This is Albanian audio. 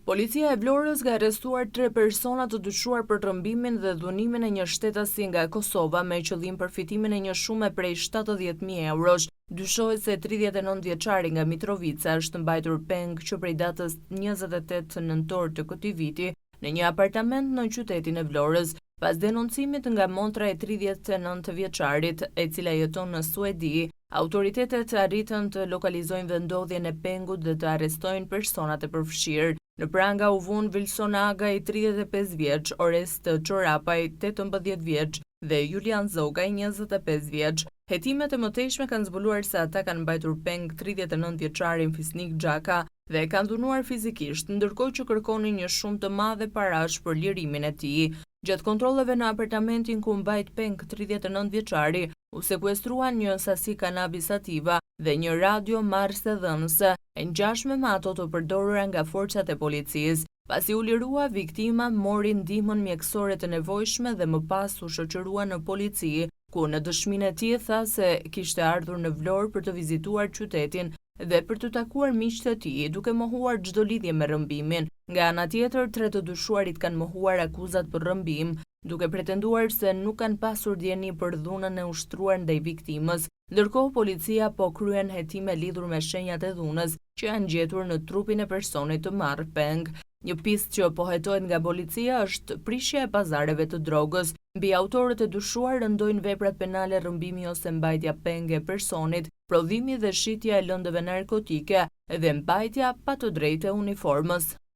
Policia e Vlorës ka arrestuar 3 persona të dyshuar për rrëmbimin dhe dhunimin e një shtetasi nga Kosova me qëllim përfitimin e një shume prej 70.000 eurosh. Dyshohet se 39 vjeçari nga Mitrovica është mbajtur peng që prej datës 28 nëntor të këtij viti në një apartament në qytetin e Vlorës, pas denoncimit nga motra e 39 vjeçarit, e cila jeton në Suedi. Autoritetet arritën të lokalizojnë vendodhjen e pengut dhe të arrestojnë personat e përfshirë. Në pranga u vun Vilson Agaj 35 vjeç, Orest Çorapaj 18 vjeç dhe Julian Zogaj 25 vjeç. Hetimet e mëtejshme kanë zbuluar se ata kanë mbajtur peng 39 vjeçarin Fisnik Xhaka dhe kanë dhunuar fizikisht, ndërkohë që kërkonin një shumë të madhe parash për lirimin e tij. Gjatë kontrolleve në apartamentin ku mbajt peng 39 vjeçari, u sekuestruan një sasi kanabis sativa dhe një radio marrëse dhënëse, e ngjashme me ato të përdorura nga forcat e policisë. Pasi u lirua, viktima mori ndihmën mjekësore të nevojshme dhe më pas u shoqërua në polici, ku në dëshminë e tij tha se kishte ardhur në Vlorë për të vizituar qytetin dhe për të takuar miqtë e tij, duke mohuar çdo lidhje me rrëmbimin. Nga ana tjetër, 3 të dyshuarit kanë mohuar akuzat për rrëmbim, duke pretenduar se nuk kanë pasur dieni për dhunën e ushtruar ndaj viktimës. Ndërkohë, policia po kryen hetime lidhur me shenjat e dhunës që janë gjetur në trupin e personit të marrë peng. Një pistë që po hetohet nga policia është prishja e pazareve të drogës. Mbi autorët e dyshuar rëndojnë veprat penale rrëmbimi ose mbajtja peng e personit, prodhimi dhe shitja e lëndëve narkotike dhe mbajtja pa të drejtë e uniformës.